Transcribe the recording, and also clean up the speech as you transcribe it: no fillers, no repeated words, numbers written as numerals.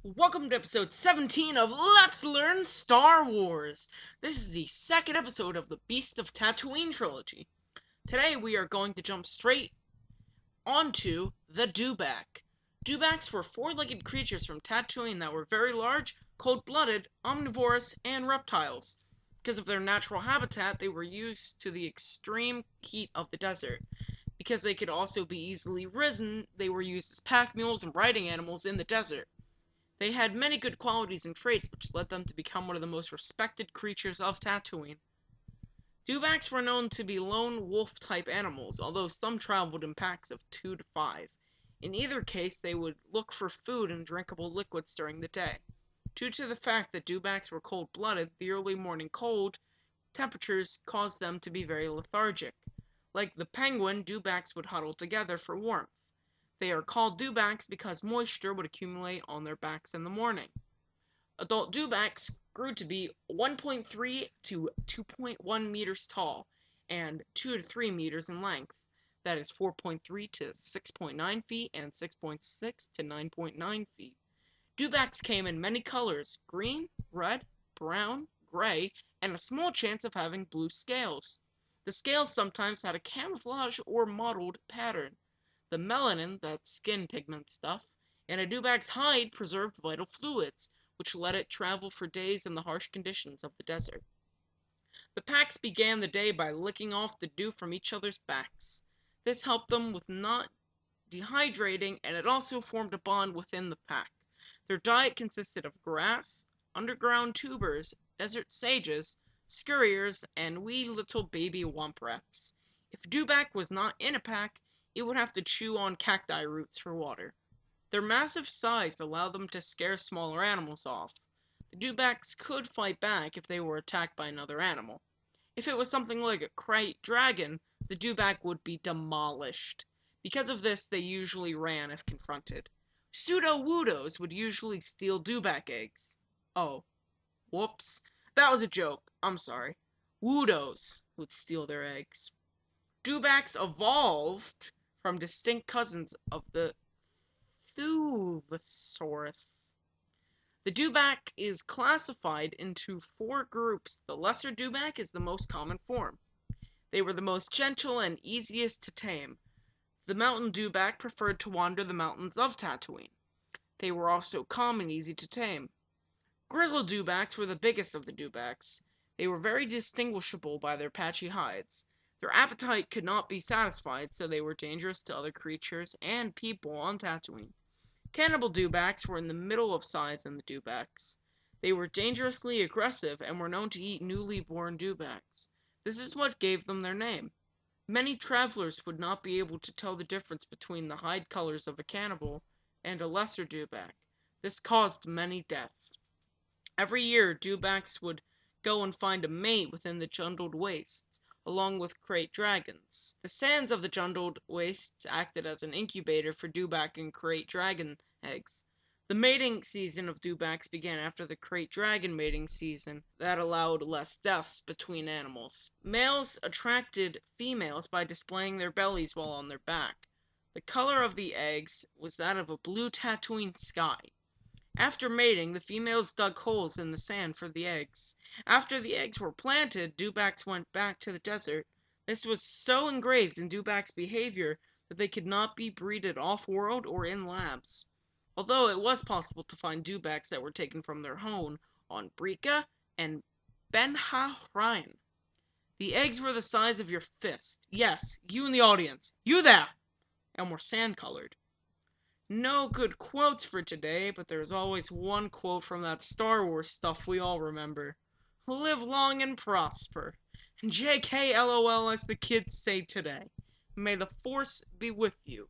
Welcome to episode 17 of Let's Learn Star Wars. This is the second episode of the Beast of Tatooine trilogy. Today we are going to jump straight onto the Dewback. Dewbacks were four-legged creatures from Tatooine that were very large, cold-blooded, omnivorous, and reptiles. Because of their natural habitat, they were used to the extreme heat of the desert. Because they could also be easily risen, they were used as pack mules and riding animals in the desert. They had many good qualities and traits which led them to become one of the most respected creatures of Tatooine. Dewbacks were known to be lone wolf-type animals, although some traveled in packs of 2 to 5. In either case, they would look for food and drinkable liquids during the day. Due to the fact that Dewbacks were cold-blooded, the early morning cold temperatures caused them to be very lethargic. Like the penguin, Dewbacks would huddle together for warmth. They are called Dewbacks because moisture would accumulate on their backs in the morning. Adult Dewbacks grew to be 1.3 to 2.1 meters tall and 2 to 3 meters in length. That is 4.3 to 6.9 feet and 6.6 to 9.9 feet. Dewbacks came in many colors: green, red, brown, gray, and a small chance of having blue scales. The scales sometimes had a camouflage or mottled pattern. The melanin, that's skin pigment stuff, in a Dewback's hide preserved vital fluids, which let it travel for days in the harsh conditions of the desert. The packs began the day by licking off the dew from each other's backs. This helped them with not dehydrating, and it also formed a bond within the pack. Their diet consisted of grass, underground tubers, desert sages, scurriers, and wee little baby womp rats. If Dewback was not in a pack, it would have to chew on cacti roots for water. Their massive size allowed them to scare smaller animals off. The Dewbacks could fight back if they were attacked by another animal. If it was something like a krayt dragon, the Dewback would be demolished. Because of this, they usually ran if confronted. Pseudo-woodos would usually steal Dewback eggs. Oh, whoops. That was a joke. I'm sorry. Woodos would steal their eggs. Dewbacks evolved from distinct cousins of the Thuvasaurus. The Dewback is classified into 4 groups. The lesser Dewback is the most common form. They were the most gentle and easiest to tame. The mountain Dewback preferred to wander the mountains of Tatooine. They were also calm and easy to tame. Grizzled Dewbacks were the biggest of the Dewbacks. They were very distinguishable by their patchy hides. Their appetite could not be satisfied, so they were dangerous to other creatures and people on Tatooine. Cannibal Dewbacks were in the middle of size in the Dewbacks. They were dangerously aggressive and were known to eat newly born Dewbacks. This is what gave them their name. Many travelers would not be able to tell the difference between the hide colors of a cannibal and a lesser Dewback. This caused many deaths. Every year, Dewbacks would go and find a mate within the Jundled Wastes, along with krayt dragons. The sands of the Jundled Wastes acted as an incubator for Dewback and krayt dragon eggs. The mating season of Dewbacks began after the krayt dragon mating season that allowed less deaths between animals. Males attracted females by displaying their bellies while on their back. The color of the eggs was that of a blue Tatooine sky. After mating, the females dug holes in the sand for the eggs. After the eggs were planted, Dewbacks went back to the desert. This was so engraved in Dewback's behavior that they could not be breeded off-world or in labs. Although it was possible to find Dewbacks that were taken from their home on Brika and Ben-Ha-Ryan. The eggs were the size of your fist. Yes, you in the audience. You there! And were sand-colored. No good quotes for today, but there's always one quote from that Star Wars stuff we all remember. Live long and prosper. JK LOL, as the kids say today. May the Force be with you.